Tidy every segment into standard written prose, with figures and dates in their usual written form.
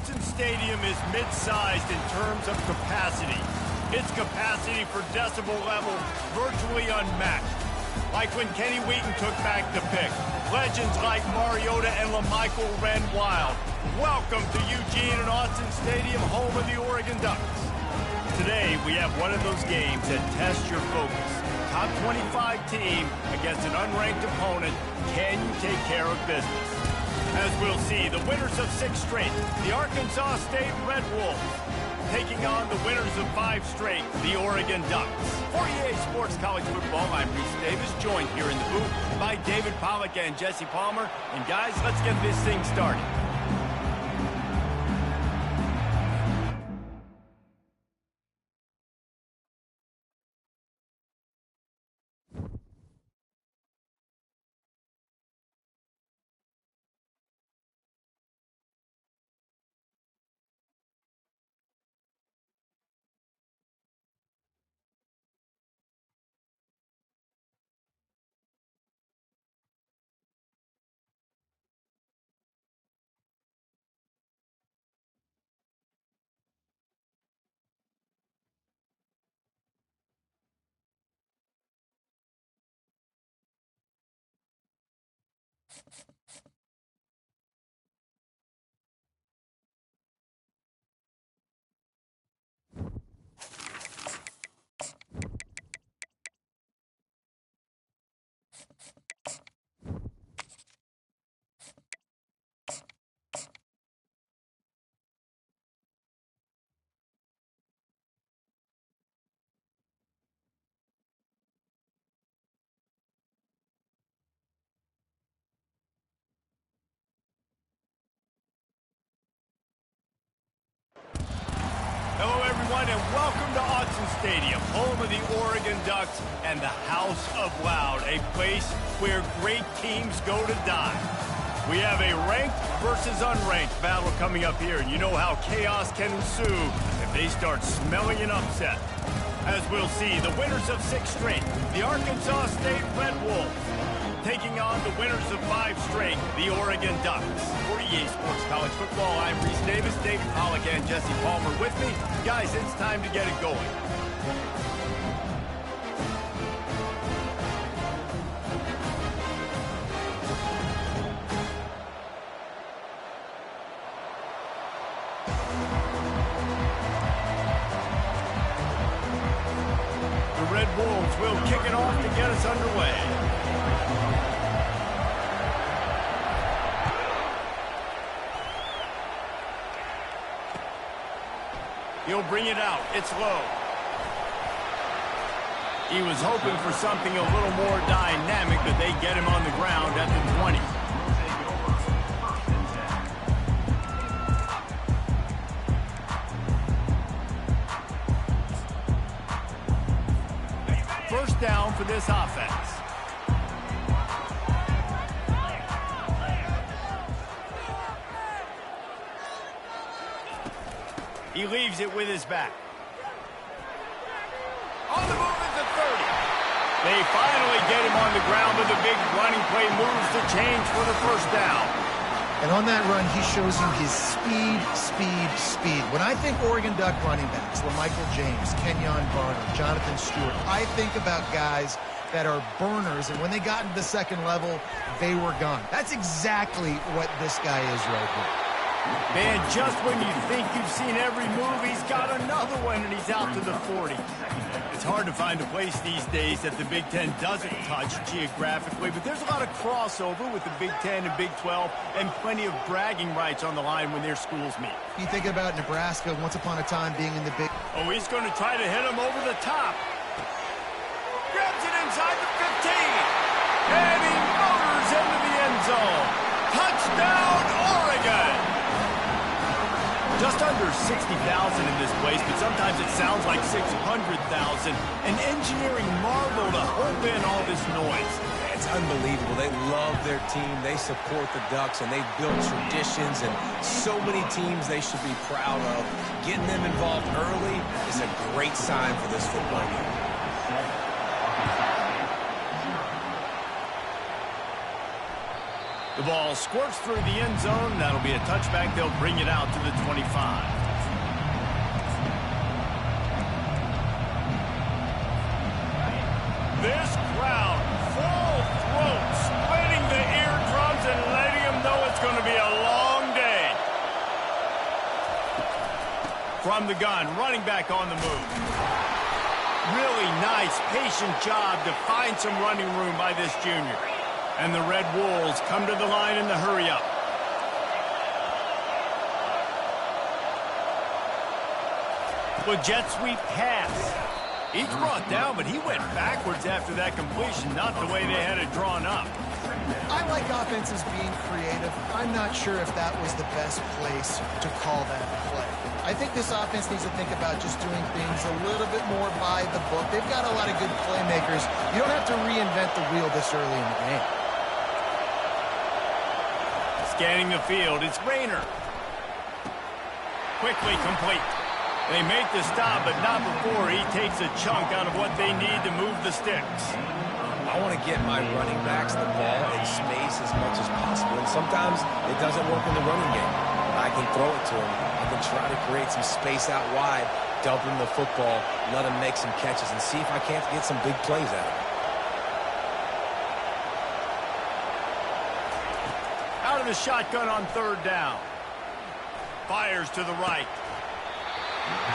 Autzen Stadium is mid-sized in terms of capacity. Its capacity for decibel level virtually unmatched. Like when Kenny Wheaton took back the pick. Legends like Mariota and LaMichael ran wild. Welcome to Eugene and Autzen Stadium, home of the Oregon Ducks. Today, we have one of those games that tests your focus. Top 25 team against an unranked opponent. Can you take care of business? As we'll see, the winners of 6 straight, the Arkansas State Red Wolves, taking on the winners of 5 straight, the Oregon Ducks. For EA Sports College Football, I'm Reese Davis, joined here in the booth by David Pollack and Jesse Palmer. And guys, let's get this thing started. Hello, everyone, and welcome to Autzen Stadium, home of the Oregon Ducks and the House of Loud, a place where great teams go to die. We have a ranked versus unranked battle coming up here, and you know how chaos can ensue if they start smelling an upset. As we'll see, the winners of 6 straight, the Arkansas State Red Wolves, taking on the winners of 5 straight, the Oregon Ducks. For EA Sports College Football, I'm Reese Davis, David Pollack, and Jesse Palmer with me. Guys, it's time to get it going. The Red Wolves will kick it off to get us underway. He'll bring it out. It's low. He was hoping for something a little more dynamic, but they get him on the ground at the 20. First down for this offense. He leaves it with his back. On the move at the 30. They finally get him on the ground, but the big running play moves the change for the first down. And on that run, he shows you his speed, speed, speed. When I think Oregon Duck running backs, LaMichael James, Kenyon Barner, Jonathan Stewart, I think about guys that are burners, and when they got into the second level, they were gone. That's exactly what this guy is right here. Man, just when you think you've seen every move, he's got another one, and he's out to the 40. It's hard to find a place these days that the Big Ten doesn't touch geographically, but there's a lot of crossover with the Big Ten and Big 12, and plenty of bragging rights on the line when their schools meet. You think about Nebraska once upon a time being in the Big... Oh, he's going to try to hit him over the top. Grabs it inside the 15. And he motors into the end zone. Touchdown, Oregon! Just under 60,000 in this place, but sometimes it sounds like 600,000. An engineering marvel to hold in all this noise. It's unbelievable. They love their team. They support the Ducks, and they've built traditions and so many teams they should be proud of. Getting them involved early is a great sign for this football game. The ball squirts through the end zone. That'll be a touchback. They'll bring it out to the 25. This crowd, full throat, splitting the eardrums and letting them know it's going to be a long day. From the gun, running back on the move. Really nice, patient job to find some running room by this junior. And the Red Wolves come to the line in the hurry-up. With jet sweep pass. He's brought down, but he went backwards after that completion, not the way they had it drawn up. I like offenses being creative. I'm not sure if that was the best place to call that play. I think this offense needs to think about just doing things a little bit more by the book. They've got a lot of good playmakers. You don't have to reinvent the wheel this early in the game. Scanning the field, it's Rayner. Quickly complete. They make the stop, but not before he takes a chunk out of what they need to move the sticks. I want to get my running backs the ball in space as much as possible, and sometimes it doesn't work in the running game. I can throw it to him. I can try to create some space out wide, dump him the football, let him make some catches, and see if I can't get some big plays out of him. Out of the shotgun on third down. Fires to the right.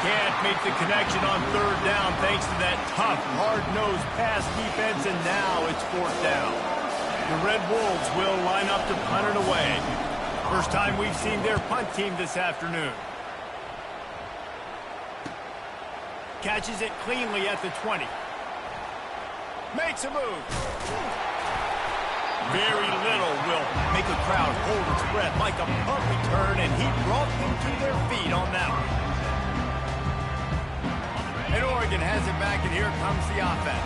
Can't make the connection on third down thanks to that tough, hard-nosed pass defense, and now it's fourth down. The Red Wolves will line up to punt it away. First time we've seen their punt team this afternoon. Catches it cleanly at the 20. Makes a move. Very little will make a crowd hold its breath like a punt return, and he brought them to their feet on that one. And Oregon has it back, and here comes the offense.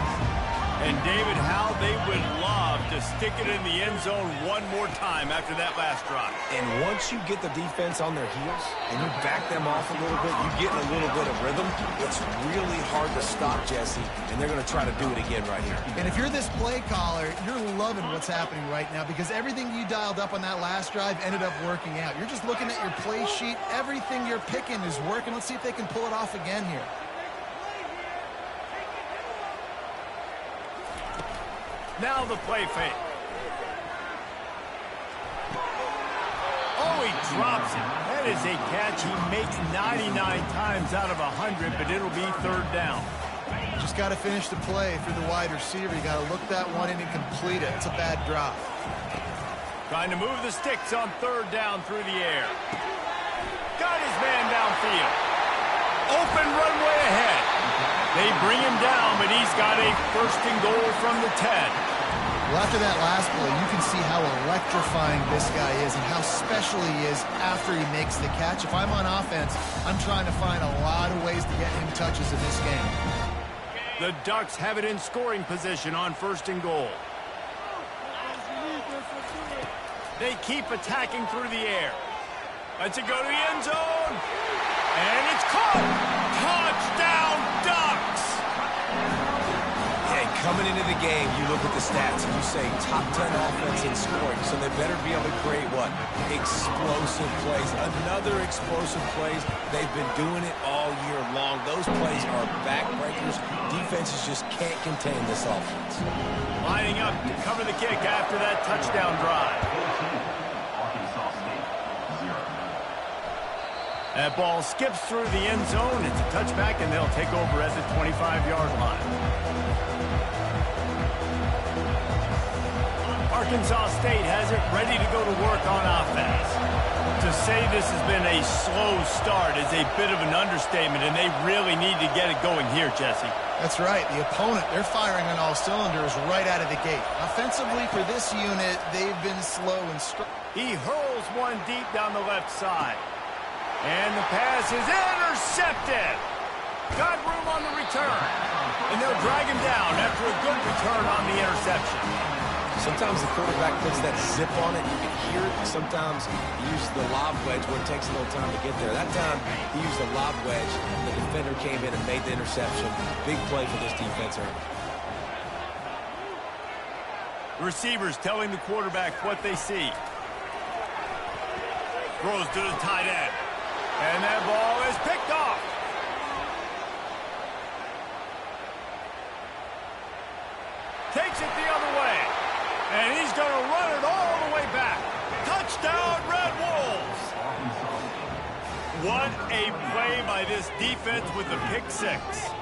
And David, how they would love to stick it in the end zone one more time after that last drive. And once you get the defense on their heels and you back them off a little bit, you get a little bit of rhythm, it's really hard to stop, Jesse, and they're going to try to do it again right here. And if you're this play caller, you're loving what's happening right now because everything you dialed up on that last drive ended up working out. You're just looking at your play sheet. Everything you're picking is working. Let's see if they can pull it off again here. Now the play fake. Oh, he drops it. That is a catch he makes 99 times out of 100, but it'll be third down. Just got to finish the play for the wide receiver. You got to look that one in and complete it. It's a bad drop. Trying to move the sticks on third down through the air. Got his man downfield. Open runway ahead. They bring him down, but he's got a first and goal from the 10. Well, after that last play, you can see how electrifying this guy is and how special he is after he makes the catch. If I'm on offense, I'm trying to find a lot of ways to get him touches in this game. The Ducks have it in scoring position on first and goal. They keep attacking through the air. Lets it go to the end zone. And it's caught. Touchdown, Ducks! Hey, coming into the game, you look at the stats and you say top 10 offense in scoring, so they better be able to create what? Explosive plays. Another explosive plays. They've been doing it all year long. Those plays are backbreakers. Defenses just can't contain this offense. Lining up to cover the kick after that touchdown drive. That ball skips through the end zone. It's a touchback, and they'll take over at the 25-yard line. Arkansas State has it ready to go to work on offense. To say this has been a slow start is a bit of an understatement, and they really need to get it going here, Jesse. That's right. The opponent, they're firing on all cylinders right out of the gate. Offensively, for this unit, they've been slow and he hurls one deep down the left side. And the pass is intercepted. Got room on the return. And they'll drag him down after a good return on the interception. Sometimes the quarterback puts that zip on it. You can hear it. Sometimes he uses the lob wedge where it takes a little time to get there. That time, he used the lob wedge. The defender came in and made the interception. Big play for this defense early. The receivers telling the quarterback what they see. Throws to the tight end. And that ball is picked off. Takes it the other way. And he's going to run it all the way back. Touchdown, Red Wolves. What a play by this defense with the pick six.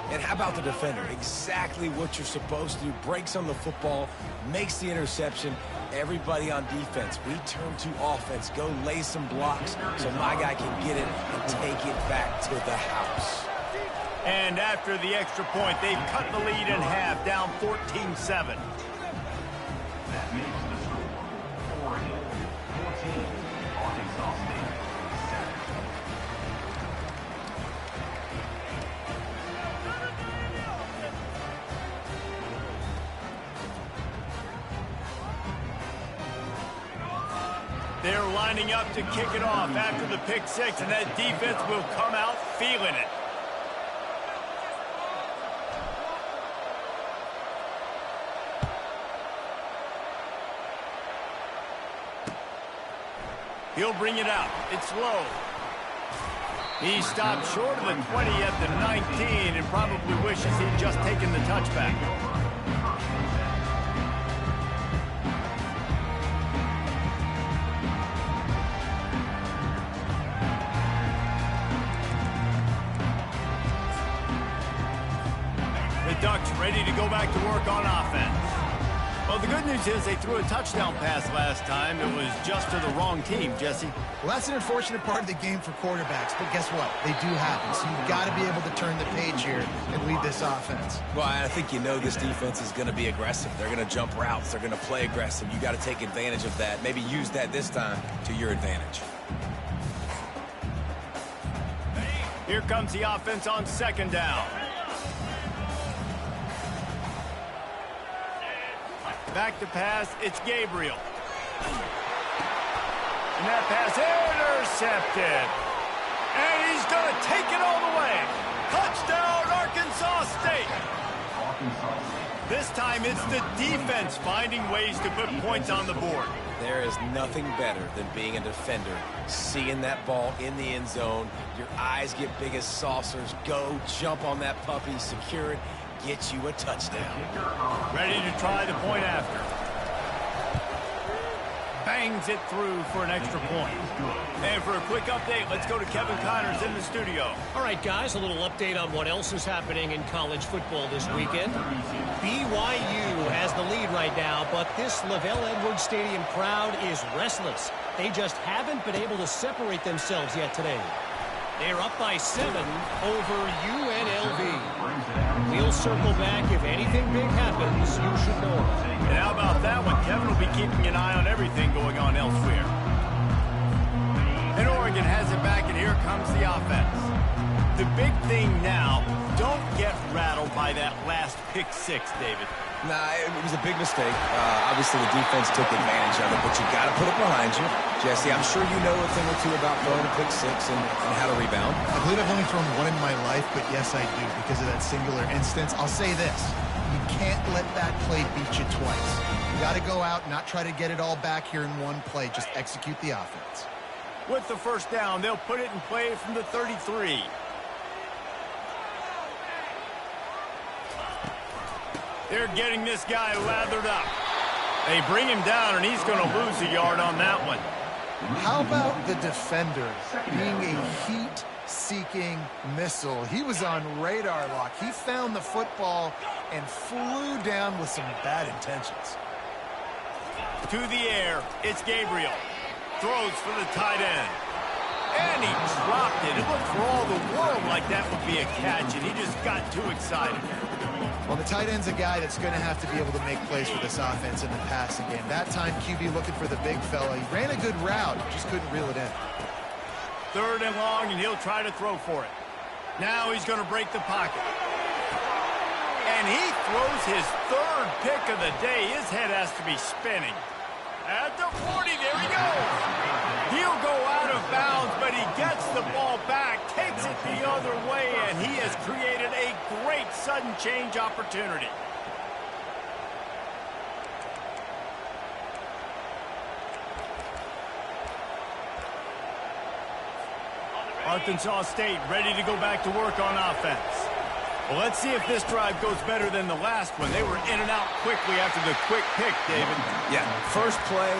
And how about the defender? Exactly what you're supposed to do. Breaks on the football, makes the interception. Everybody on defense, we turn to offense. Go lay some blocks so my guy can get it and take it back to the house. And after the extra point, they've cut the lead in half, down 14-7. That makes the score Oregon 14, Arkansas State 7. They're lining up to kick it off after the pick six, and that defense will come out feeling it. He'll bring it out. It's low. He stopped short of the 20 at the 19 and probably wishes he'd just taken the touchback. The Ducks ready to go back to work on offense. Well, the good news is they threw a touchdown pass last time. It was just to the wrong team, Jesse. Well, that's an unfortunate part of the game for quarterbacks, but guess what? They do happen, so you've got to be able to turn the page here and lead this offense. Well, I think you know this defense is going to be aggressive. They're going to jump routes. They're going to play aggressive. You got to take advantage of that. Maybe use that this time to your advantage. Here comes the offense on second down. Back to pass, it's Gabriel. And that pass intercepted. And he's going to take it all the way. Touchdown, Arkansas State. This time it's the defense finding ways to put points on the board. There is nothing better than being a defender, seeing that ball in the end zone. Your eyes get big as saucers. Go, jump on that puppy, secure it, get you a touchdown. Ready to try the point after. Bangs it through for an extra point. And for a quick update, let's go to Kevin Connors in the studio. All right, guys, a little update on what else is happening in college football this weekend. BYU has the lead right now, but this Lavelle Edwards Stadium crowd is restless. They just haven't been able to separate themselves yet today. They're up by 7 over UNLV. We'll circle back. If anything big happens, you should know. And how about that one? Kevin will be keeping an eye on everything going on elsewhere. And Oregon has it back, and here comes the offense. The big thing now, don't get rattled by that last pick six, David. Nah, it was a big mistake. Obviously, the defense took advantage of it, but you got to put it behind you. Jesse, I'm sure you know a thing or two about throwing a pick six and how to rebound. I believe I've only thrown one in my life, but yes, I do because of that singular instance. I'll say this. You can't let that play beat you twice. You got to go out and not try to get it all back here in one play. Just execute the offense. With the first down, they'll put it in play from the 33. They're getting this guy lathered up. They bring him down, and he's going to lose a yard on that one. How about the defender being a heat-seeking missile? He was on radar lock. He found the football and flew down with some bad intentions. To the air, it's Gabriel. Throws for the tight end. And he dropped it. It looked for all the world like that would be a catch, and he just got too excited. Well, the tight end's a guy that's going to have to be able to make plays for this offense in the passing game. That time, QB looking for the big fella. He ran a good route, just couldn't reel it in. Third and long, and he'll try to throw for it. Now he's going to break the pocket. And he throws his third pick of the day. His head has to be spinning. At the 40, there he goes. He'll go out of bounds, but he gets the ball back, takes it the other way, and he has created a great sudden change opportunity. Arkansas State ready to go back to work on offense. Well, let's see if this drive goes better than the last one. They were in and out quickly after the quick pick, David. Yeah, first play,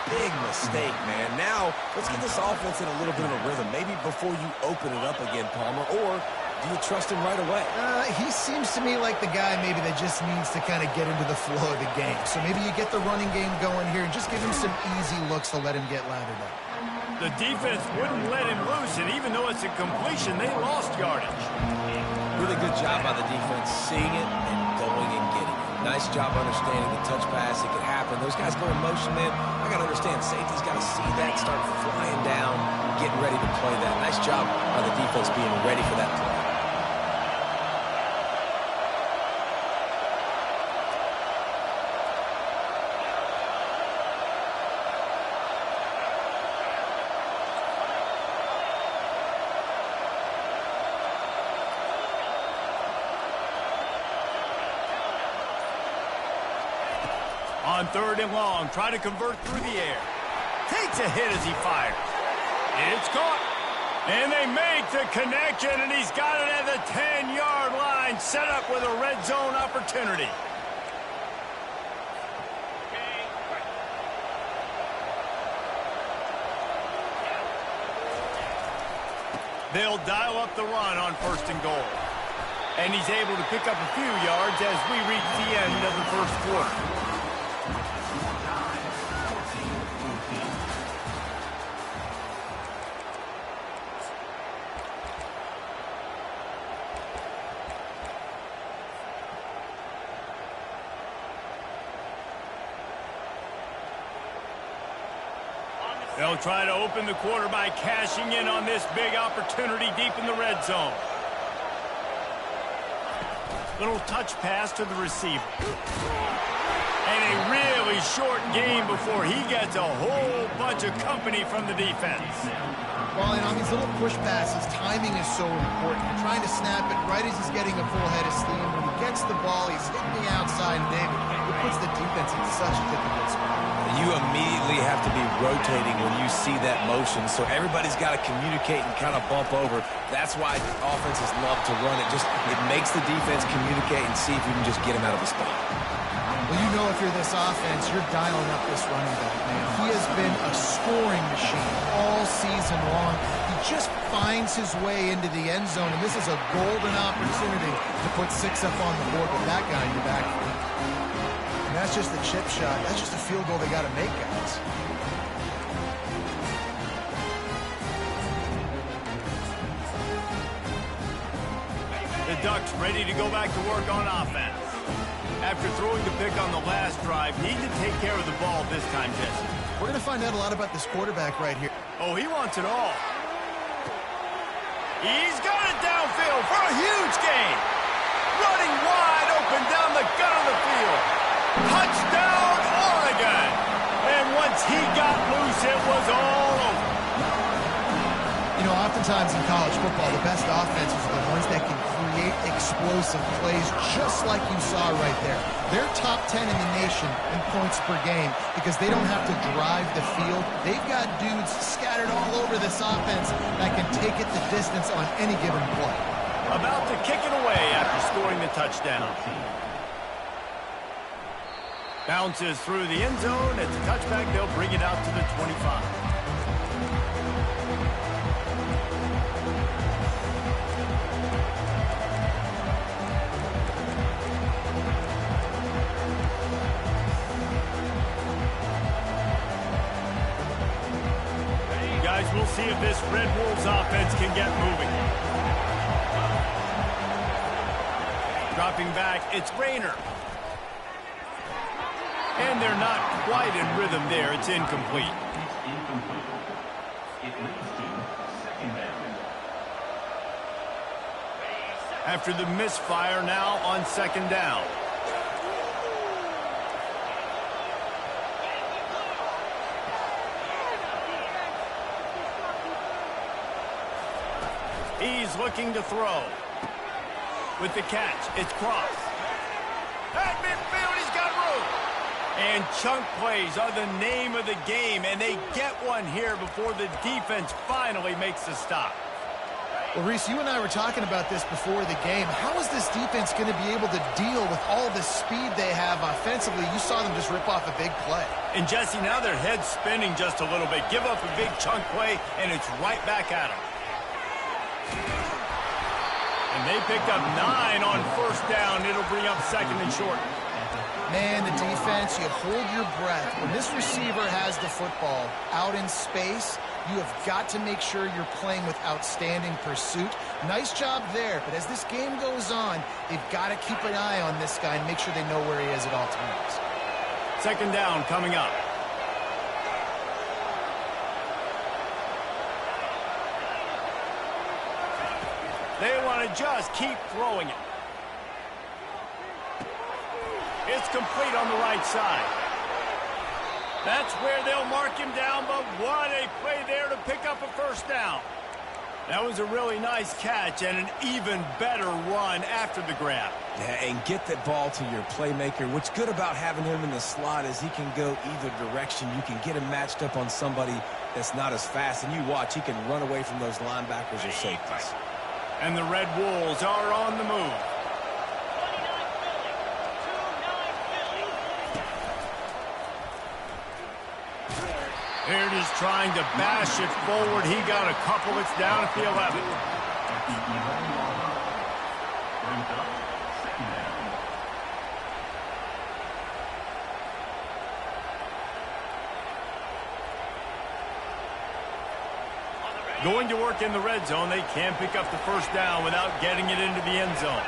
big mistake, man. Now, let's get this offense in a little bit of a rhythm. Maybe before you open it up again, Palmer, or do you trust him right away? He seems to me like the guy maybe that just needs to kind of get into the flow of the game. So maybe you get the running game going here and just give him some easy looks to let him get lathered up. The defense wouldn't let him loose, and even though it's a completion, they lost yardage. Really good job by the defense, seeing it and going and getting it. Nice job understanding the touch pass. It could happen. Those guys go in motion, man. I got to understand, safety's got to see that, start flying down, getting ready to play that. Nice job by the defense being ready for that play. On 3rd and long, try to convert through the air. Takes a hit as he fires. It's caught. And they make the connection, and he's got it at the 10-yard line, set up with a red zone opportunity. They'll dial up the run on 1st and goal. And he's able to pick up a few yards as we reach the end of the first quarter. They'll try to open the quarter by cashing in on this big opportunity deep in the red zone. Little touch pass to the receiver. And a really short game before he gets a whole bunch of company from the defense. Well, and on these little push passes, timing is so important. You're trying to snap it right as he's getting a full head of steam. When he gets the ball, he's hitting the outside, and David, it puts the defense in such a difficult spot. You immediately have to be rotating when you see that motion, so everybody's got to communicate and kind of bump over. That's why offenses love to run it. It makes the defense communicate and see if you can just get him out of the spot. Well, you know if you're this offense, you're dialing up this running back, man. He has been a scoring machine all season long. He just finds his way into the end zone, and this is a golden opportunity to put 6 up on the board with that guy in your backfield. And that's just a chip shot. That's just a field goal they got to make, guys. The Ducks ready to go back to work on offense. After throwing the pick on the last drive, need to take care of the ball this time, Jesse. We're going to find out a lot about this quarterback right here. Oh, he wants it all. He's got it downfield for a huge gain. Running wide open down the gut of the field. Touchdown, Oregon! And once he got loose, it was all over. You know, oftentimes in college football, the best offenses are the ones that can create explosive plays, just like you saw right there. They're top 10 in the nation in points per game because they don't have to drive the field. They've got dudes scattered all over this offense that can take it the distance on any given play. About to kick it away after scoring the touchdown. Bounces through the end zone. It's a touchback. They'll bring it out to the 25. Guys, we'll see if this Red Wolves offense can get moving. Dropping back, it's Rayner. And they're not quite in rhythm there. It's incomplete. It's incomplete. It leads to 2nd down. After the misfire, now on 2nd down. He's looking to throw. With the catch, it's Cross. At midfield, he's got room. And chunk plays are the name of the game, and they get one here before the defense finally makes the stop. Well, Reese, you and I were talking about this before the game. How is this defense going to be able to deal with all the speed they have offensively? You saw them just rip off a big play. And, Jesse, now their head's spinning just a little bit. Give up a big chunk play, and it's right back at them. And they picked up 9 on first down. It'll bring up second and short. Man, the defense, you hold your breath. When this receiver has the football out in space, you have got to make sure you're playing with outstanding pursuit. Nice job there, but as this game goes on, they've got to keep an eye on this guy and make sure they know where he is at all times. Second down coming up. They want to just keep throwing it. It's complete on the right side. That's where they'll mark him down, but what a play there to pick up a first down. That was a really nice catch and an even better run after the grab. Yeah, and get that ball to your playmaker. What's good about having him in the slot is he can go either direction. You can get him matched up on somebody that's not as fast, and you watch, he can run away from those linebackers or safeties. And the Red Wolves are on the move. Here it is trying to bash it forward. He got a couple. It's down at the 11. Going to work in the red zone. They can pick up the first down without getting it into the end zone.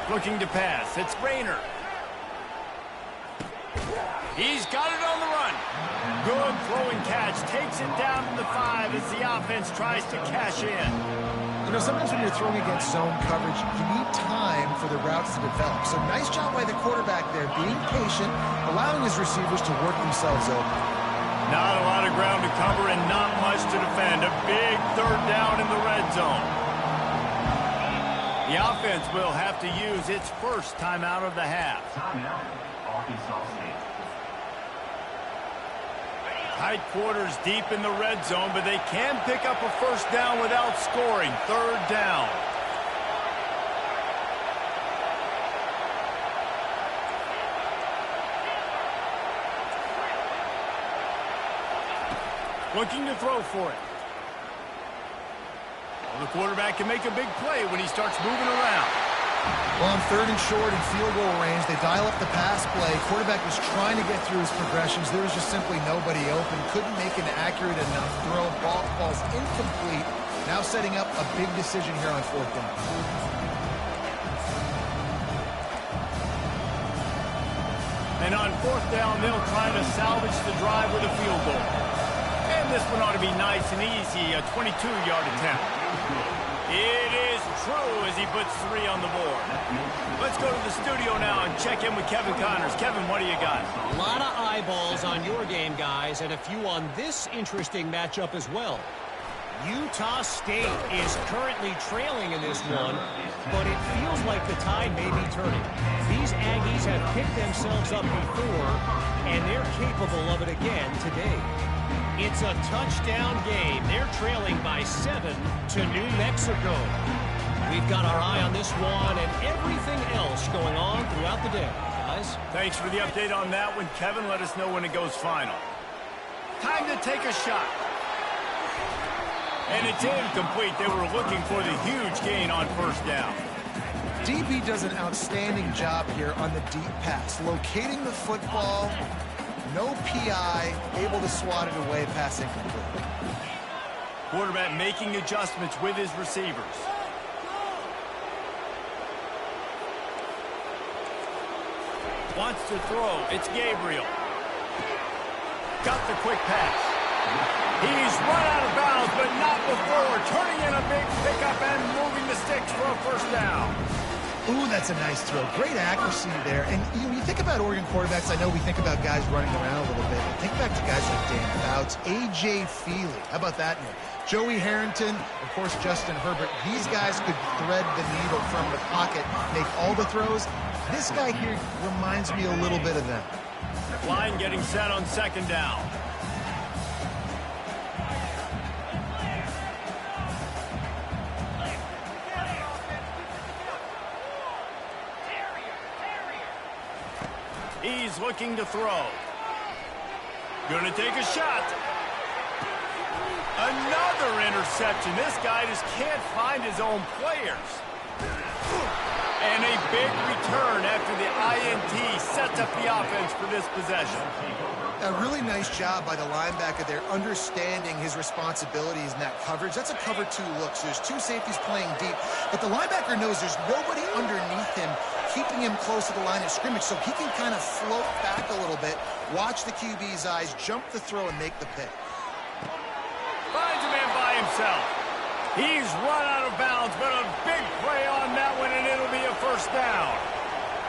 Looking to pass. It's Rayner. He's got it on the run. Good throwing catch. Takes it down to the 5 as the offense tries to cash in. You know, sometimes when you're throwing against zone coverage, you need time for the routes to develop. So nice job by the quarterback there, being patient, allowing his receivers to work themselves open. Not a lot of ground to cover and not much to defend. A big third down in the red zone. The offense will have to use its first timeout of the half. Timeout, Arkansas State. Tight quarters deep in the red zone, but they can pick up a first down without scoring. Third down. Looking to throw for it. Well, the quarterback can make a big play when he starts moving around. Well, on third and short and field goal range, they dial up the pass play. Quarterback was trying to get through his progressions. There was just simply nobody open. Couldn't make an accurate enough throw. Ball falls incomplete. Now setting up a big decision here on fourth down. And on fourth down, they'll try to salvage the drive with a field goal. And this one ought to be nice and easy, a 22-yard attempt. It is true as he puts 3 on the board. Let's go to the studio now and check in with Kevin Connors. Kevin, what do you got? A lot of eyeballs on your game, guys, and a few on this interesting matchup as well. Utah State is currently trailing in this one, but it feels like the tide may be turning. These Aggies have picked themselves up before, and they're capable of it again today. It's a touchdown game. They're trailing by 7 to New Mexico. We've got our eye on this one and everything else going on throughout the day, guys. Thanks for the update on that one, Kevin. Let us know when it goes final. Time to take a shot. And it's incomplete. They were looking for the huge gain on first down. DB does an outstanding job here on the deep pass, locating the football. No PI, able to swat it away, passing complete. Quarterback making adjustments with his receivers. Wants to throw. It's Gabriel. Got the quick pass. He's run out of bounds, but not before. Turning in a big pickup and moving the sticks for a first down. Ooh, that's a nice throw. Great accuracy there. And you think about Oregon quarterbacks, I know we think about guys running around a little bit. Think back to guys like Dan Fouts, A.J. Feely. How about that name? Joey Harrington, of course, Justin Herbert. These guys could thread the needle from the pocket, make all the throws. This guy here reminds me a little bit of them. Line getting set on second down. He's looking to throw. Gonna take a shot. Another interception. This guy just can't find his own players. And a big return after the INT sets up the offense for this possession. A really nice job by the linebacker there, understanding his responsibilities in that coverage. That's a cover 2 look, so there's 2 safeties playing deep. But the linebacker knows there's nobody underneath him, keeping him close to the line of scrimmage, so he can kind of float back a little bit, watch the QB's eyes, jump the throw, and make the pick. Finds a man by himself. He's run out of bounds, but a big play on that one, and it'll be a first down.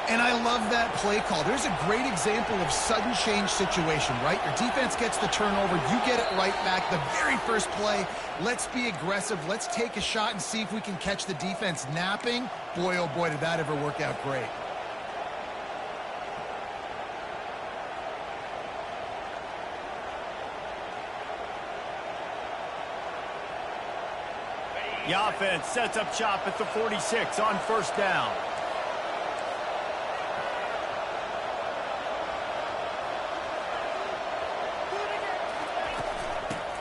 And I love that play call. There's a great example of sudden change situation, right? Your defense gets the turnover. You get it right back. The very first play, let's be aggressive. Let's take a shot and see if we can catch the defense napping. Boy, oh boy, did that ever work out great. The offense sets up shop at the 46 on first down.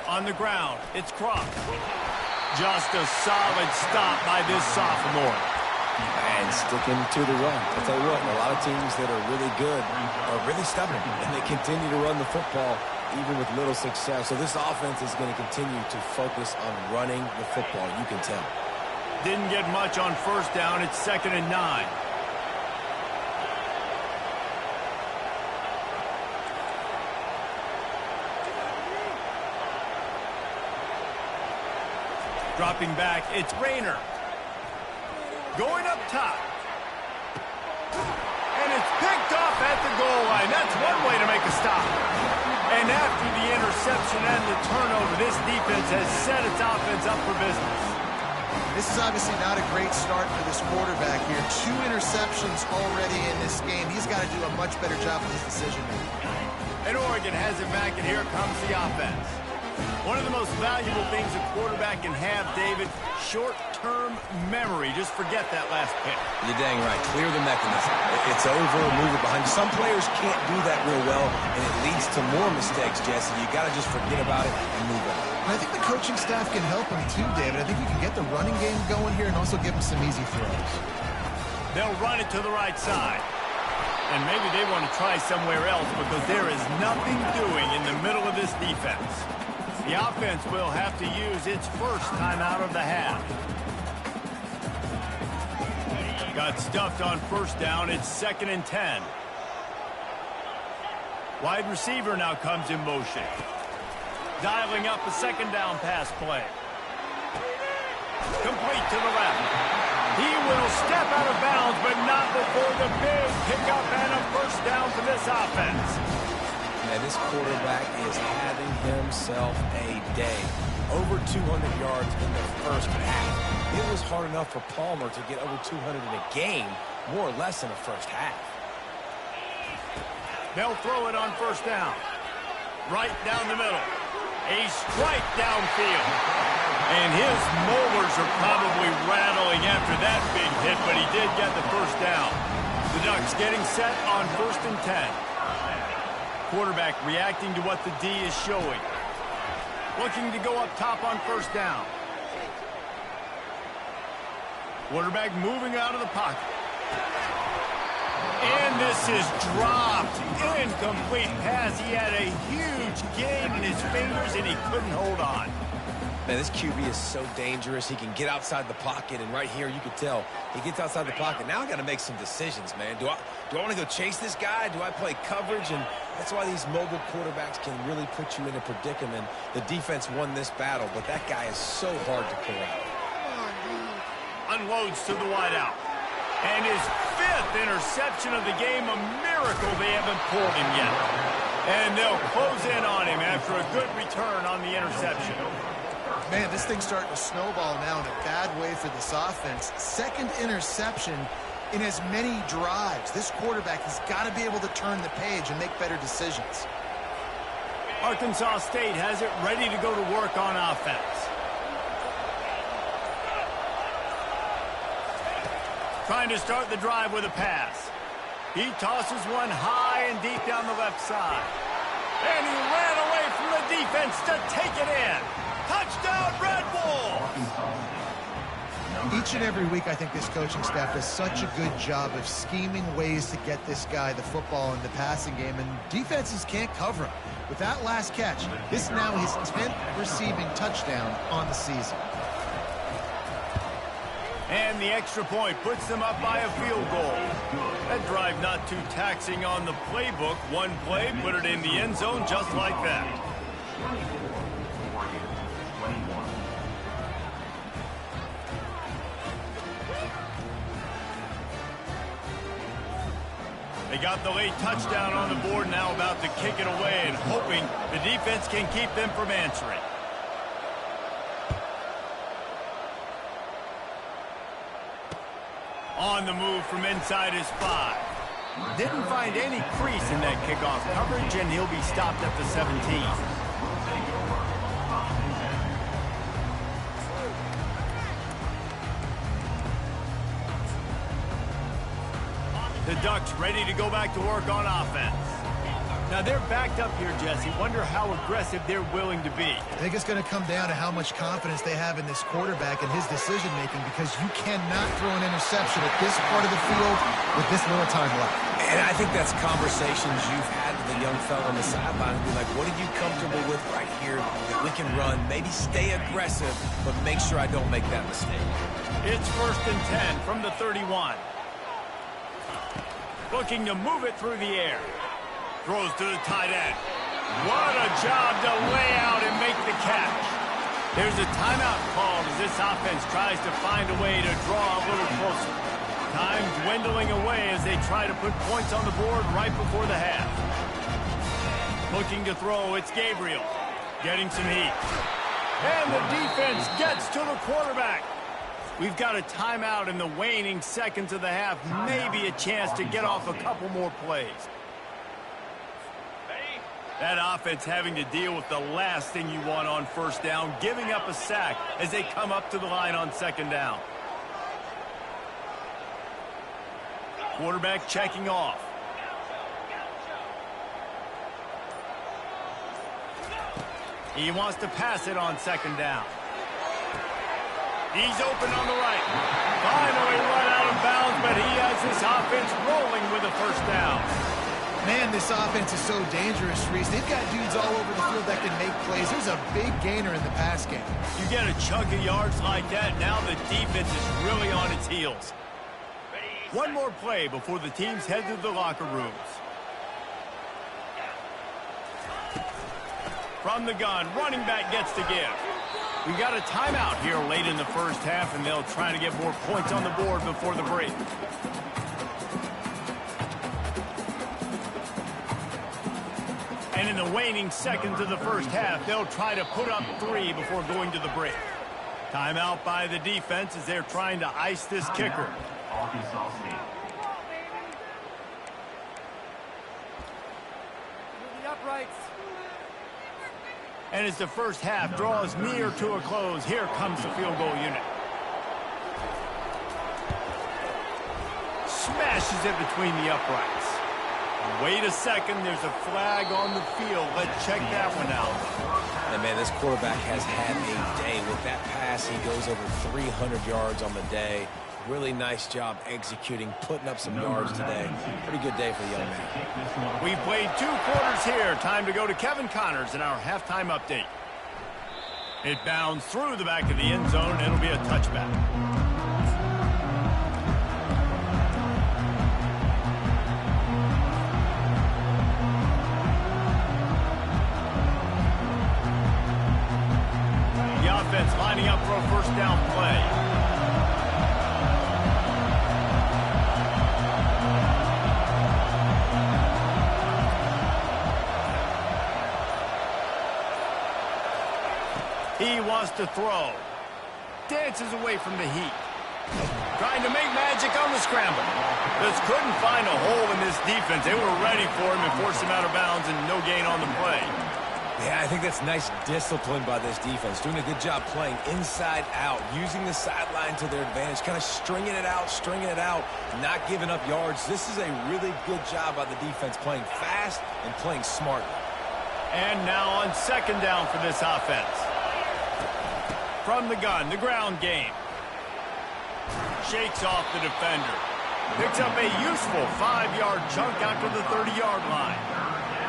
On the ground, it's Crump. Just a solid stop by this sophomore. And sticking to the run. I'll tell you what, a lot of teams that are really good are really stubborn, and they continue to run the football even with little success. So this offense is going to continue to focus on running the football, you can tell. Didn't get much on first down. It's 2nd and 9. Dropping back, it's Rayner. Going up top. And it's picked off at the goal line. That's one way to make a stop. And after the interception and the turnover, this defense has set its offense up for business. This is obviously not a great start for this quarterback here. 2 interceptions already in this game. He's got to do a much better job with his decision-making. And Oregon has it back, and here comes the offense. One of the most valuable things a quarterback can have, David, short-term memory. Just forget that last pick. You're dang right. Clear the mechanism. It's over, move it behind you. Some players can't do that real well, and it leads to more mistakes, Jesse. You got to just forget about it and move on. And I think the coaching staff can help him too, David. I think you can get the running game going here and also give him some easy throws. They'll run it to the right side. And maybe they want to try somewhere else because there is nothing doing in the middle of this defense. The offense will have to use its first time out of the half. Got stuffed on first down. It's 2nd and 10. Wide receiver now comes in motion. Dialing up a 2nd down pass play. Complete to the left. He will step out of bounds, but not before the big pickup and a first down for this offense. And this quarterback is having himself a day. Over 200 yards in the first half. It was hard enough for Palmer to get over 200 in a game, more or less in the first half. They'll throw it on first down. Right down the middle. A strike downfield. And his molars are probably rattling after that big hit, but he did get the first down. The Ducks getting set on 1st and 10. Quarterback reacting to what the D is showing. Looking to go up top on first down. Quarterback moving out of the pocket. And this is dropped. Incomplete pass. He had a huge gain in his fingers, and he couldn't hold on. Man, this QB is so dangerous. He can get outside the pocket, and right here you can tell he gets outside the pocket. Now I got to make some decisions, man. Do I want to go chase this guy? Do I play coverage? And that's why these mobile quarterbacks can really put you in a predicament. The defense won this battle, but that guy is so hard to corral. Unloads to the wideout. And his 5th interception of the game, a miracle they haven't pulled him yet. And they'll close in on him after a good return on the interception. Man, this thing's starting to snowball now in a bad way for this offense. 2nd interception, in as many drives. This quarterback has got to be able to turn the page and make better decisions. Arkansas State has it ready to go to work on offense. Trying to start the drive with a pass. He tosses one high and deep down the left side. And he ran away from the defense to take it in. Touchdown, Red Wolves! Each and every week, I think this coaching staff does such a good job of scheming ways to get this guy the football in the passing game, and defenses can't cover him. With that last catch, this is now his 10th receiving touchdown on the season. And the extra point puts them up by a field goal. That drive not too taxing on the playbook. One play, put it in the end zone just like that. They got the late touchdown on the board, now about to kick it away and hoping the defense can keep them from answering. On the move from inside his 5. Didn't find any crease in that kickoff coverage, and he'll be stopped at the 17. The Ducks ready to go back to work on offense. Now they're backed up here, Jesse. Wonder how aggressive they're willing to be. I think it's going to come down to how much confidence they have in this quarterback and his decision-making, because you cannot throw an interception at this part of the field with this little time left. And I think that's conversations you've had with a young fella on the sideline. Be like, what are you comfortable with right here that we can run? Maybe stay aggressive, but make sure I don't make that mistake. It's 1st and 10 from the 31. Looking to move it through the air. Throws to the tight end. What a job to lay out and make the catch. There's a timeout called as this offense tries to find a way to draw a little closer. Time dwindling away as they try to put points on the board right before the half. Looking to throw, it's Gabriel. Getting some heat. And the defense gets to the quarterback. We've got a timeout in the waning seconds of the half. Maybe a chance to get off a couple more plays. That offense having to deal with the last thing you want on 1st down, giving up a sack as they come up to the line on 2nd down. Quarterback checking off. He wants to pass it on 2nd down. He's open on the right. Finally run out of bounds, but he has his offense rolling with a 1st down. Man, this offense is so dangerous, Reese. They've got dudes all over the field that can make plays. There's a big gainer in the pass game. You get a chunk of yards like that, now the defense is really on its heels. One more play before the teams head to the locker rooms. From the gun, running back gets to give. We got a timeout here late in the 1st half, and they'll try to get more points on the board before the break. And in the waning seconds of the 1st half, they'll try to put up 3 before going to the break. Timeout by the defense as they're trying to ice this kicker. Arkansas State. The uprights. And as the 1st half draws near to a close, here comes the field goal unit. Smashes it between the uprights. Wait a second, there's a flag on the field. Let's check that one out. And man, this quarterback has had a day. With that pass, he goes over 300 yards on the day. Really nice job executing, putting up some yards today. Pretty good day for the young man. We've played 2 quarters here. Time to go to Kevin Connors in our halftime update. It bounds through the back of the end zone. It'll be a touchback. The offense lining up for a 1st down play. He wants to throw. Dances away from the heat. trying to make magic on the scramble. Just couldn't find a hole in this defense. They were ready for him and forced him out of bounds and no gain on the play. Yeah, I think that's nice discipline by this defense. Doing a good job playing inside out, using the sideline to their advantage, kind of stringing it out, not giving up yards. This is a really good job by the defense, playing fast and playing smartly. And now on second down for this offense. From the gun, the ground game. Shakes off the defender. Picks up a useful 5-yard chunk out to the 30-yard line.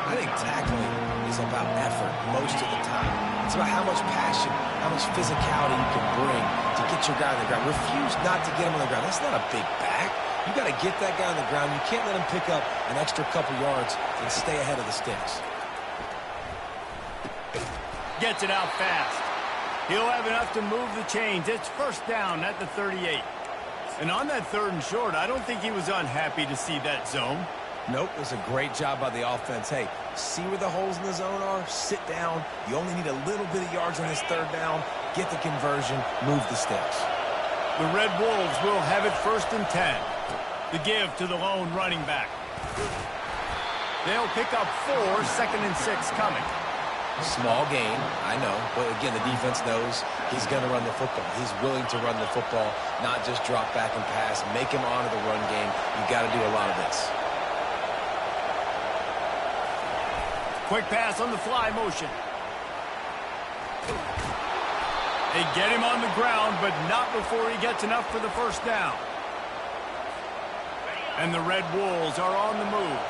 I think tackling is about effort most of the time. It's about how much passion, how much physicality you can bring to get your guy on the ground. Refuse not to get him on the ground. That's not a big back. You got to get that guy on the ground. You can't let him pick up an extra couple yards and stay ahead of the sticks. Gets it out fast. He'll have enough to move the chains. It's first down at the 38. And on that 3rd and short, I don't think he was unhappy to see that zone. Nope, it was a great job by the offense. Hey, see where the holes in the zone are? Sit down. You only need a little bit of yards on this 3rd down. Get the conversion. Move the sticks. The Red Wolves will have it 1st and 10. The give to the lone running back. They'll pick up 4, 2nd and 6 coming. Small gain, I know. But again, the defense knows he's going to run the football. He's willing to run the football, not just drop back and pass. Make him honor the run game. You got to do a lot of this. Quick pass on the fly motion. They get him on the ground, but not before he gets enough for the first down. And the Red Wolves are on the move.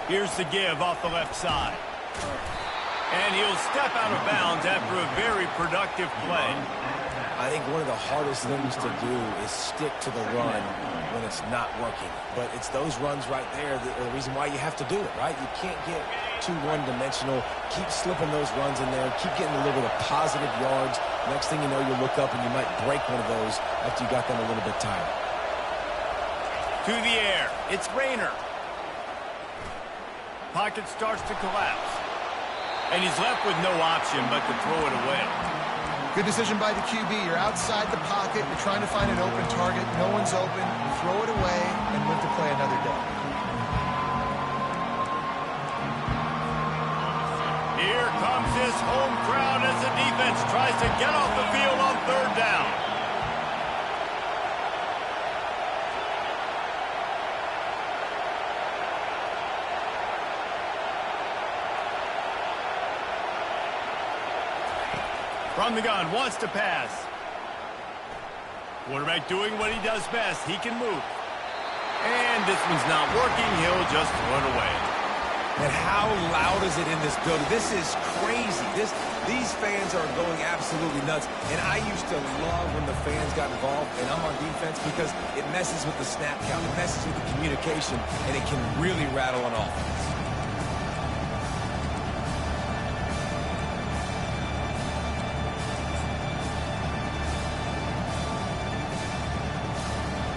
Here's the give off the left side. And he'll step out of bounds after a very productive play. I think one of the hardest things to do is stick to the run when it's not working. But it's those runs right there that are the reason why you have to do it, right? You can't get too one-dimensional. Keep slipping those runs in there. Keep getting a little bit of positive yards. Next thing you know, you look up and you might break one of those after you got them a little bit tired. To the air. It's Rayner. Pocket starts to collapse. And he's left with no option but to throw it away. Good decision by the QB. You're outside the pocket. You're trying to find an open target. No one's open. You throw it away and live to play another day. Here comes his home crowd as the defense tries to get off the field on 3rd down. From the gun, wants to pass. Quarterback doing what he does best. He can move. And this one's not working. He'll just throw it away. And how loud is it in this building? This is crazy. These fans are going absolutely nuts. And I used to love when the fans got involved, and I'm on defense, because it messes with the snap count. It messes with the communication, and it can really rattle an offense.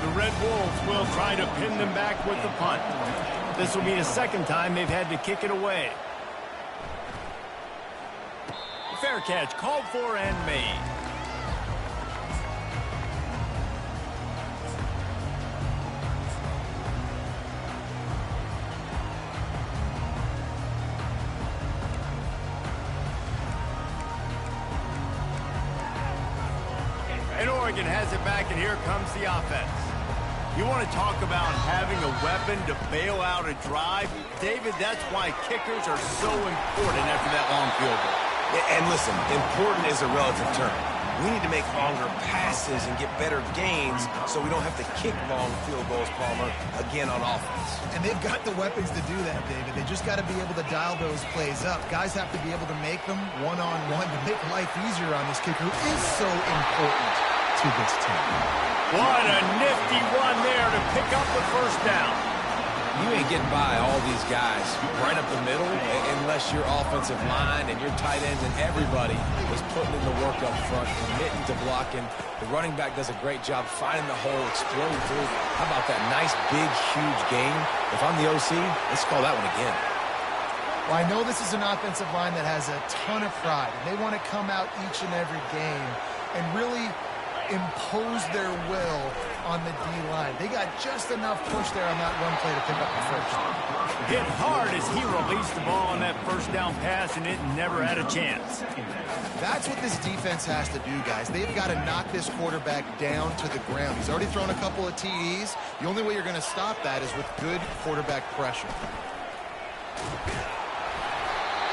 The Red Wolves will try to pin them back with the punt. This will be the 2nd time they've had to kick it away. Fair catch called for and made. And Oregon has it back, and here comes the offense. You want to talk about having a weapon to bail out a drive? David, that's why kickers are so important after that long field goal. And listen, important is a relative term. We need to make longer passes and get better gains so we don't have to kick long field goals, Palmer, again on offense. And they've got the weapons to do that, David. They just got to be able to dial those plays up. Guys have to be able to make them one-on-one to make life easier on this kicker who is so important to this team. What a nifty run there to pick up the first down. You ain't getting by all these guys right up the middle unless your offensive line and your tight ends and everybody is putting in the work up front, committing to blocking. The running back does a great job finding the hole, exploding through. How about that nice, big, huge gain? If I'm the OC, let's call that one again. Well, I know this is an offensive line that has a ton of pride, and they want to come out each and every game and really impose their will on the D-line. They got just enough push there on that run play to pick up the first. Hit hard as he released the ball on that first down pass, and it never had a chance. That's what this defense has to do, guys. They've got to knock this quarterback down to the ground. He's already thrown a couple of TDs. The only way you're going to stop that is with good quarterback pressure.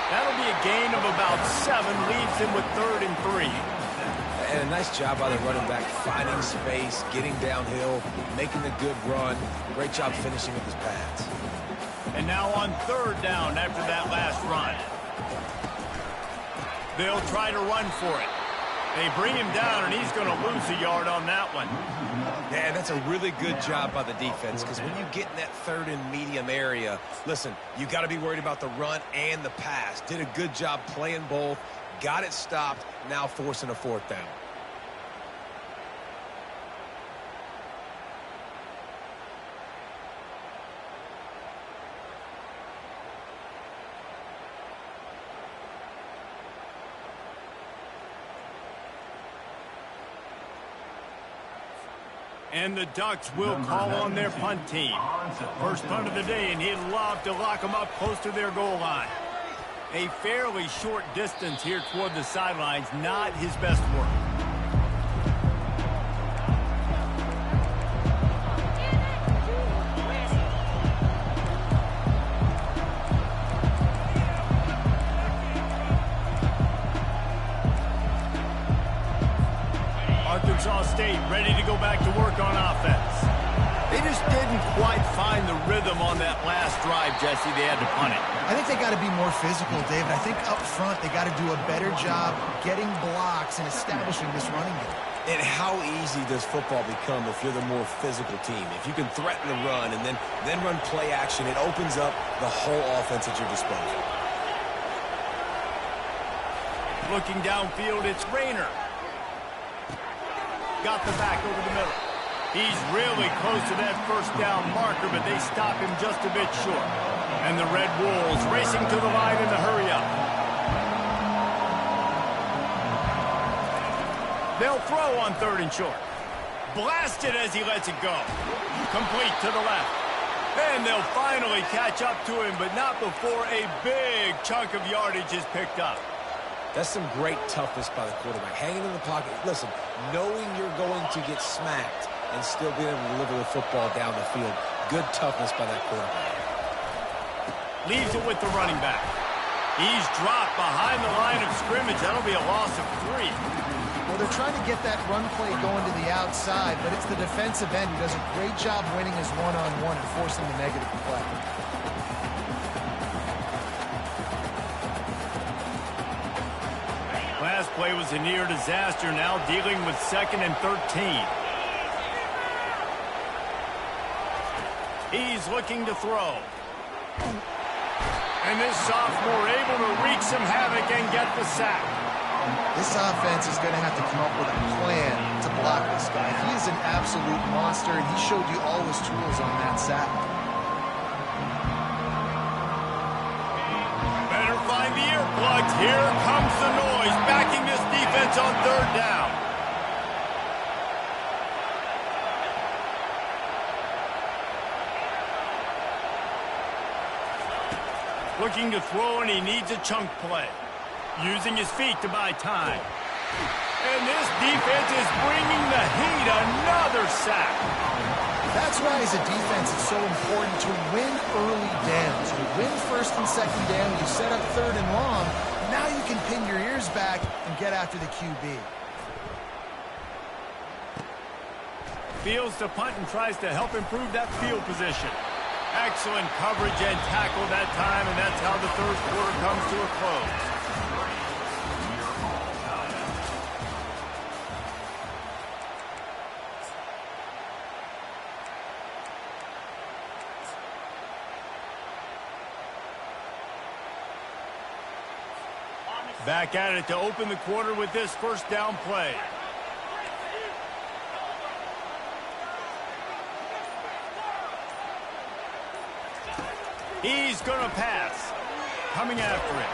That'll be a gain of about 7, leaves him with 3rd and 3. And a nice job by the running back, finding space, getting downhill, making a good run. Great job finishing with his pads. And now on 3rd down after that last run. They'll try to run for it. They bring him down, and he's going to lose a yard on that one. Yeah, that's a really good job by the defense, because when you get in that 3rd and medium area, listen, you got to be worried about the run and the pass. Did a good job playing both, got it stopped, now forcing a 4th down. And the Ducks will call on their punt team. First punt of the day, and he'd love to lock them up close to their goal line. A fairly short distance here toward the sidelines, not his best work. Arkansas State ready to go back to work on offense. They just didn't quite find the rhythm on that last drive, Jesse. They had to punt it. I think they got to be more physical, David. I think up front they got to do a better job getting blocks and establishing this running game. And how easy does football become if you're the more physical team? If you can threaten the run and then run play action, it opens up the whole offense at your disposal. Looking downfield, it's Rayner. Got the back over the middle. He's really close to that first down marker, but they stop him just a bit short. And the Red Wolves racing to the line in the hurry-up. They'll throw on 3rd and short. Blasted as he lets it go. Complete to the left. And they'll finally catch up to him, but not before a big chunk of yardage is picked up. That's some great toughness by the quarterback. Hanging in the pocket. Listen, knowing you're going to get smacked and still being able to deliver the football down the field. Good toughness by that quarterback. Leaves it with the running back. He's dropped behind the line of scrimmage. That'll be a loss of 3. Well, they're trying to get that run play going to the outside, but it's the defensive end who does a great job winning his one-on-one and forcing the negative play. Last play was a near disaster, now dealing with 2nd and 13. He's looking to throw. And this sophomore able to wreak some havoc and get the sack. This offense is going to have to come up with a plan to block this guy. He is an absolute monster, and he showed you all his tools on that sack. Better find the earplugs. Here comes the noise, backing this defense on 3rd down. Looking to throw, and he needs a chunk play. Using his feet to buy time. And this defense is bringing the heat. Another sack. That's why, as a defense, it's so important to win early downs. You win 1st and 2nd down, you set up 3rd and long. Now you can pin your ears back and get after the QB. Fields to punt and tries to help improve that field position. Excellent coverage and tackle that time, and that's how the 3rd quarter comes to a close. Back at it to open the quarter with this first down play. He's going to pass. Coming after it.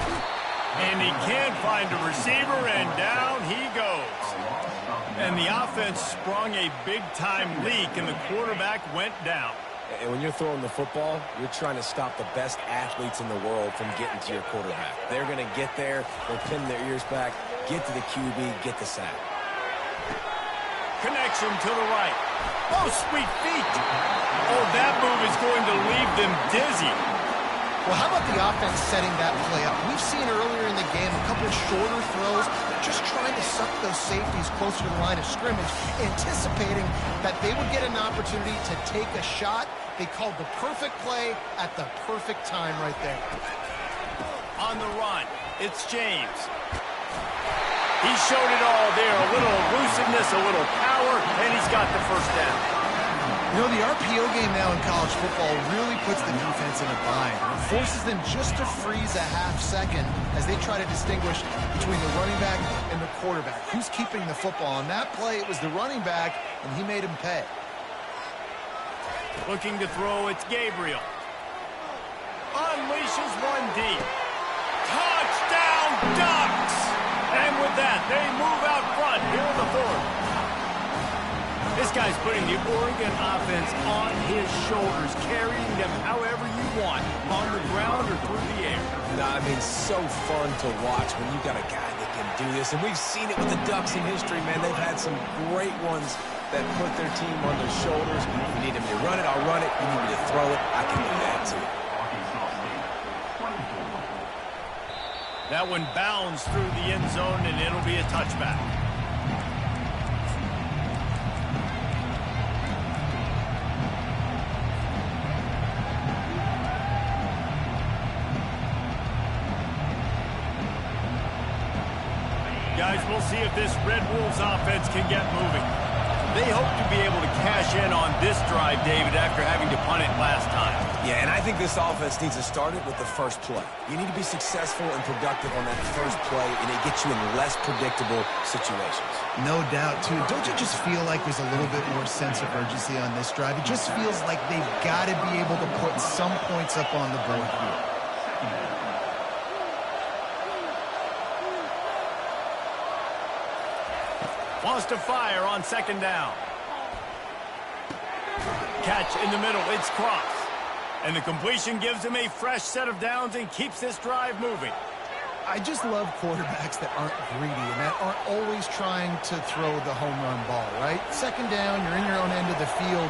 And he can't find a receiver, and down he goes. And the offense sprung a big-time leak, and the quarterback went down. And when you're throwing the football, you're trying to stop the best athletes in the world from getting to your quarterback. They're going to get there, they'll pin their ears back, get to the QB, get the sack. Connection to the right. Oh, sweet feet. Oh, that move is going to leave them dizzy. Well, how about the offense setting that play up? We've seen earlier in the game a couple of shorter throws, just trying to suck those safeties closer to the line of scrimmage, anticipating that they would get an opportunity to take a shot. They called the perfect play at the perfect time right there. On the run, it's James. He showed it all there, a little elusiveness, a little power, and he's got the first down. You know, the RPO game now in college football really puts the defense in a bind. It forces them just to freeze a half second as they try to distinguish between the running back and the quarterback. Who's keeping the football? On that play, it was the running back, and he made him pay. Looking to throw, it's Gabriel. Unleashes one deep. Touchdown, Ducks! And with that, they move out front here in the fourth. This guy's putting the Oregon offense on his shoulders, carrying them however you want, on the ground or through the air. I mean, so fun to watch when you've got a guy that can do this. And we've seen it with the Ducks in history, man. They've had some great ones that put their team on their shoulders. You need me to run it, I'll run it. You need me to throw it, I can do that too. That one bounds through the end zone, and it'll be a touchback. Guys, we'll see if this Red Wolves offense can get moving. They hope to be able to cash in on this drive, David, after having to punt it last time. Yeah, and I think this offense needs to start it with the first play. You need to be successful and productive on that first play, and it gets you in less predictable situations. No doubt, too. Don't you just feel like there's a little bit more sense of urgency on this drive? It just feels like they've got to be able to put some points up on the board here. Wants to fire on second down. Catch in the middle, it's Cross. And the completion gives him a fresh set of downs and keeps this drive moving. I just love quarterbacks that aren't greedy and that aren't always trying to throw the home run ball, right? Second down, you're in your own end of the field.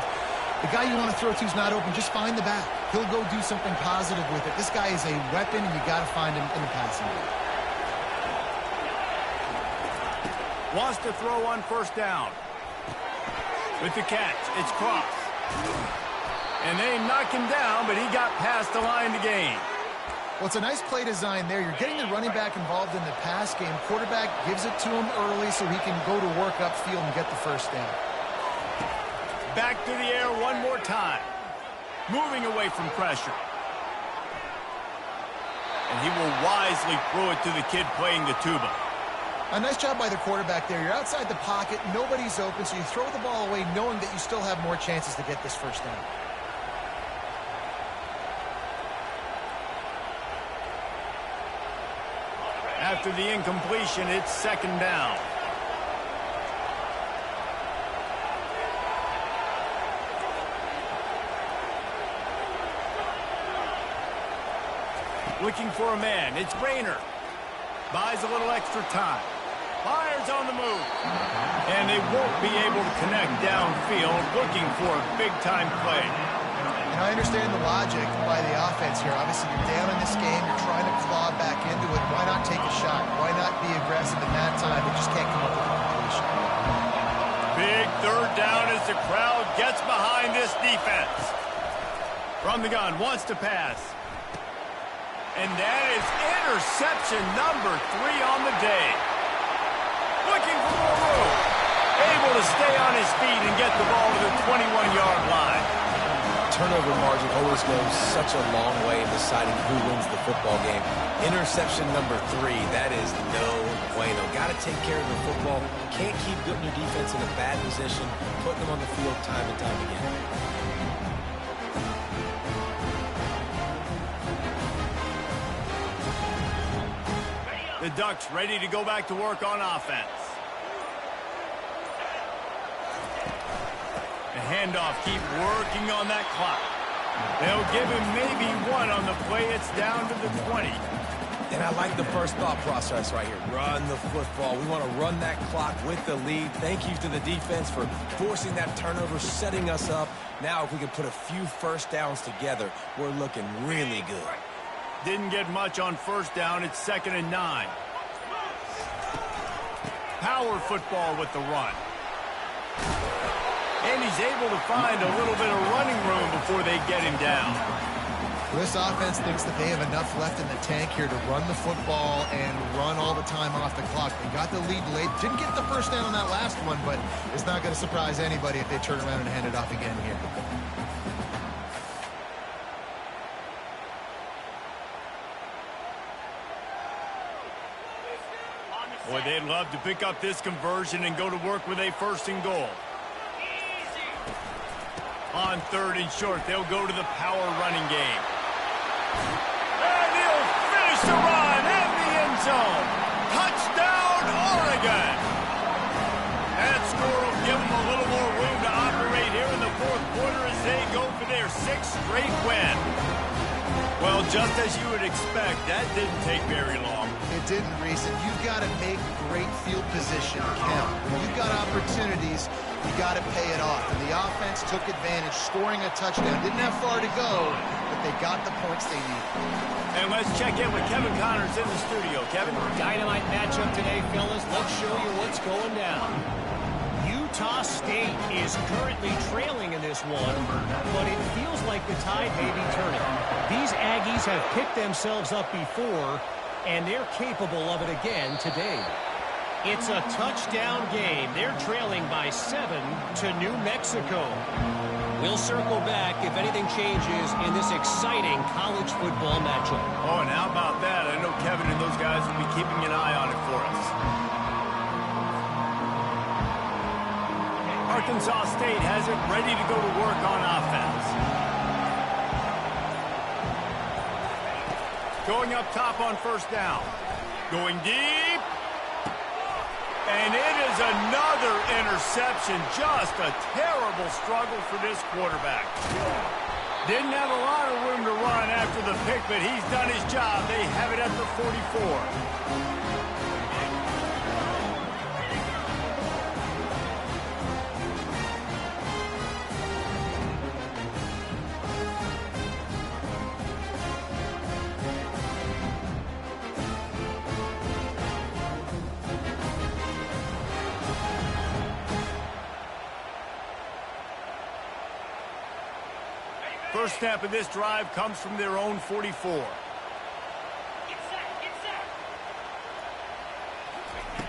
The guy you want to throw to is not open. Just find the back. He'll go do something positive with it. This guy is a weapon, and you got to find him in the passing game. Wants to throw on first down. With the catch, it's Cross. And they knock him down, but he got past the line to gain. Well, it's a nice play design there. You're getting the running back involved in the pass game. Quarterback gives it to him early so he can go to work upfield and get the first down. Back to the air one more time. Moving away from pressure. And he will wisely throw it to the kid playing the tuba. A nice job by the quarterback there. You're outside the pocket, nobody's open, so you throw the ball away knowing that you still have more chances to get this first down. After the incompletion, it's second down. Looking for a man, it's Rayner. Buys a little extra time. Fires on the move. And they won't be able to connect downfield, looking for a big-time play. And I understand the logic by the offense here. Obviously, you're down in this game. You're trying to claw back into it. Why not take a shot? Why not be aggressive in that time? They just can't come up with a completion. Big third down as the crowd gets behind this defense. From the gun, wants to pass. And that is interception number 3 on the day. Looking for more room. Able to stay on his feet and get the ball to the 21-yard line. turnover margin always goes such a long way in deciding who wins the football game. Interception number 3, that is no bueno. Got to take care of the football. Can't keep putting your defense in a bad position, putting them on the field time and time again. The Ducks ready to go back to work on offense. The handoff, keep working on that clock. They'll give him maybe 1 on the play. It's down to the 20. And I like the first thought process right here. Run the football. We want to run that clock with the lead. Thank you to the defense for forcing that turnover, setting us up. Now if we can put a few first downs together, we're looking really good. Didn't get much on first down. It's 2nd and 9. Power football with the run. And he's able to find a little bit of running room before they get him down. This offense thinks that they have enough left in the tank here to run the football and run all the time off the clock. They got the lead late. Didn't get the first down on that last one, but it's not going to surprise anybody if they turn around and hand it off again here. Boy, they'd love to pick up this conversion and go to work with a 1st and goal. On 3rd and short, they'll go to the power running game. And he'll finish the run in the end zone. Touchdown, Oregon! That score will give them a little more room to operate here in the 4th quarter as they go for their 6th straight win. Well, just as you would expect, that didn't take very long. It didn't, Reese, and you've got to make great field position count. When you've got opportunities, you got to pay it off. And the offense took advantage, scoring a touchdown. Didn't have far to go, but they got the points they needed. And let's check in with Kevin Connors in the studio. Kevin? Dynamite matchup today, fellas. Let's show you what's going down. Utah State is currently trailing in this one, but it feels like the tide may be turning. These Aggies have picked themselves up before, and they're capable of it again today. It's a touchdown game. They're trailing by 7 to New Mexico. We'll circle back if anything changes in this exciting college football matchup. Oh, and how about that? I know Kevin and those guys will be keeping an eye on it for us. Arkansas State has it ready to go to work on offense. Going up top on 1st down. Going deep. And it is another interception. Just a terrible struggle for this quarterback. Didn't have a lot of room to run after the pick, but he's done his job. They have it at the 44. First snap of this drive comes from their own 44.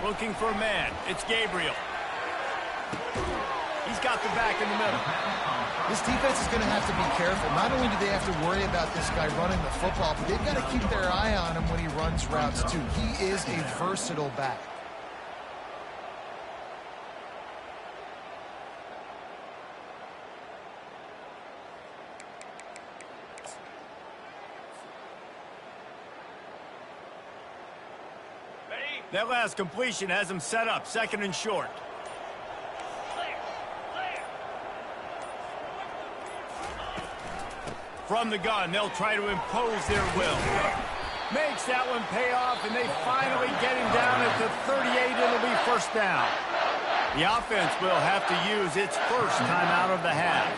Looking for a man. It's Gabriel. He's got the back in the middle. This defense is going to have to be careful. Not only do they have to worry about this guy running the football, but they've got to keep their eye on him when he runs routes too. He is a versatile back. That last completion has him set up, 2nd and short. From the gun, they'll try to impose their will. Makes that one pay off, and they finally get him down at the 38. It'll be 1st down. The offense will have to use its first time out of the half.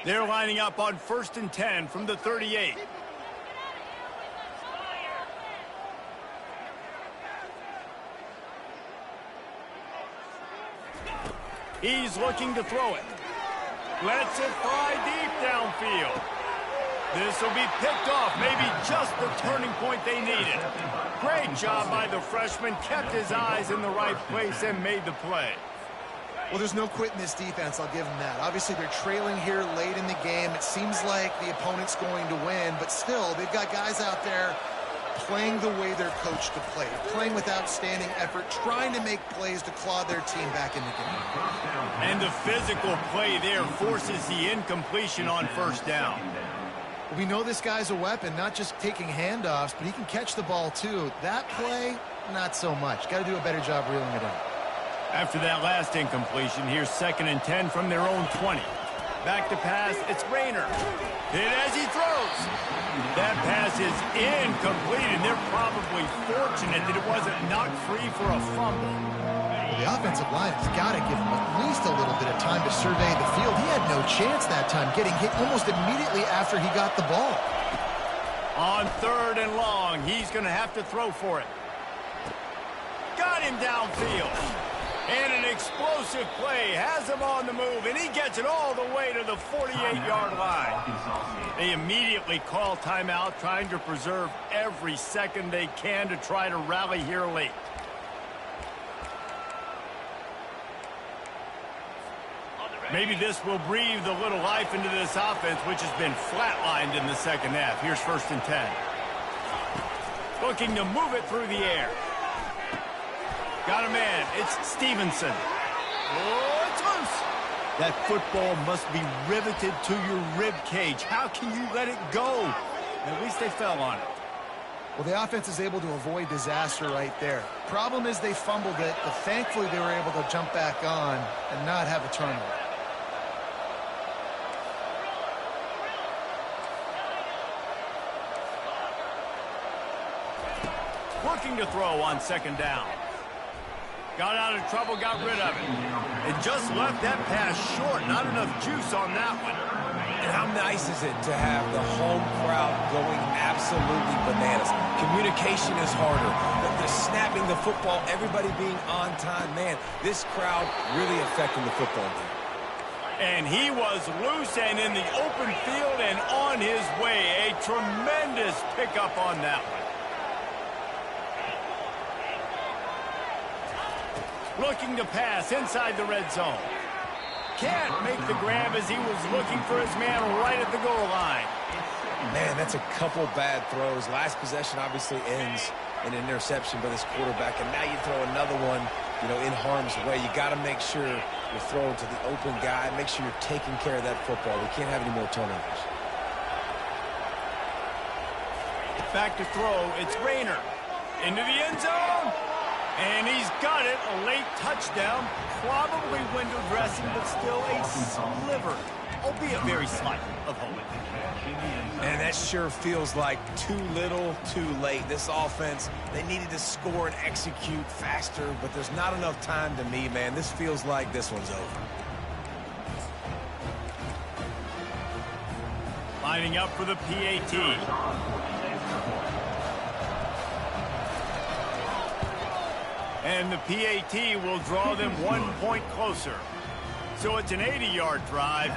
They're lining up on 1st and 10 from the 38. He's looking to throw it. Lets it fly deep downfield. This will be picked off, maybe just the turning point they needed. Great job by the freshman, kept his eyes in the right place and made the play. Well, there's no quitting this defense, I'll give them that. Obviously, they're trailing here late in the game. It seems like the opponent's going to win, but still, they've got guys out there playing the way they're coached to play, playing with outstanding effort, trying to make plays to claw their team back in the game. And the physical play there forces the incompletion on first down. We know this guy's a weapon, not just taking handoffs, but he can catch the ball too. That play, not so much. Got to do a better job reeling it in. After that last incompletion, here's 2nd and 10 from their own 20. Back to pass, it's Rayner. Hit as he throws. That pass is incomplete, and they're probably fortunate that it wasn't knocked free for a fumble. Well, the offensive line has got to give him at least a little bit of time to survey the field. He had no chance that time, getting hit almost immediately after he got the ball. On 3rd and long, he's going to have to throw for it. Got him downfield. And an explosive play has him on the move, and he gets it all the way to the 48-yard line. They immediately call timeout, trying to preserve every second they can to try to rally here late. Maybe this will breathe a little life into this offense, which has been flatlined in the second half. Here's 1st and 10. Looking to move it through the air. Got a man. It's Stevenson. Oh, it's loose. That football must be riveted to your rib cage. How can you let it go? At least they fell on it. Well, the offense is able to avoid disaster right there. Problem is they fumbled it, but thankfully they were able to jump back on and not have a turnover. Looking to throw on 2nd down. Got out of trouble, got rid of it. And just left that pass short. Not enough juice on that one. And how nice is it to have the home crowd going absolutely bananas? Communication is harder. The snapping the football, everybody being on time. Man, this crowd really affecting the football game. And he was loose and in the open field and on his way. A tremendous pickup on that one. Looking to pass inside the red zone. Can't make the grab as he was looking for his man right at the goal line. Man, that's a couple bad throws. Last possession obviously ends in an interception by this quarterback, and now you throw another one, in harm's way. You got to make sure you're throwing to the open guy. Make sure you're taking care of that football. We can't have any more turnovers. Back to throw. It's Rayner. Into the end zone. And he's got it, a late touchdown, probably window dressing, but still a sliver, albeit very slight, of hope. And that sure feels like too little, too late. This offense, they needed to score and execute faster, but there's not enough time to me, man. This feels like this one's over. Lining up for the PAT. And the PAT will draw them 1 point closer. So it's an 80-yard drive,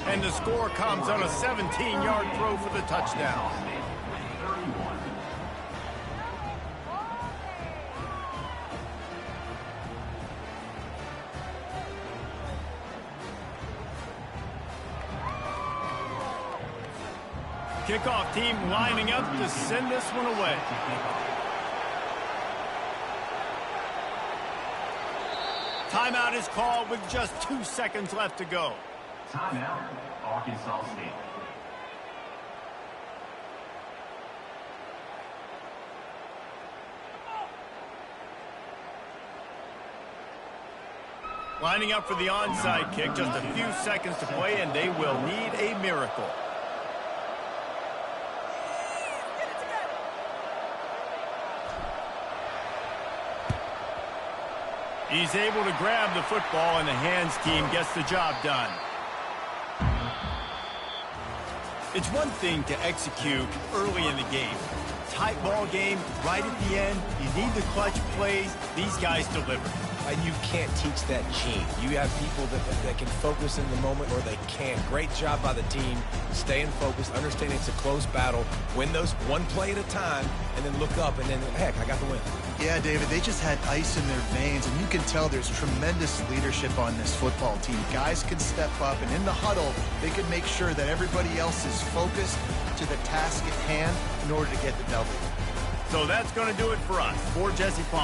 and the score comes on a 17-yard throw for the touchdown. Kickoff team lining up to send this one away. Timeout is called with just 2 seconds left to go. Timeout, Arkansas State. Lining up for the onside kick, just a few seconds to play, and they will need a miracle. He's able to grab the football, and the hands team gets the job done. It's one thing to execute early in the game. Tight ball game, right at the end, you need the clutch plays. These guys deliver. And you can't teach that gene. You have people that can focus in the moment or they can't. Great job by the team, staying focused, understanding it's a close battle, win those one play at a time, and then look up, and then, heck, I got the win. Yeah, David, they just had ice in their veins, and you can tell there's tremendous leadership on this football team. Guys can step up, and in the huddle, they can make sure that everybody else is focused to the task at hand in order to get the W. So that's going to do it for us. For Jesse Palmer.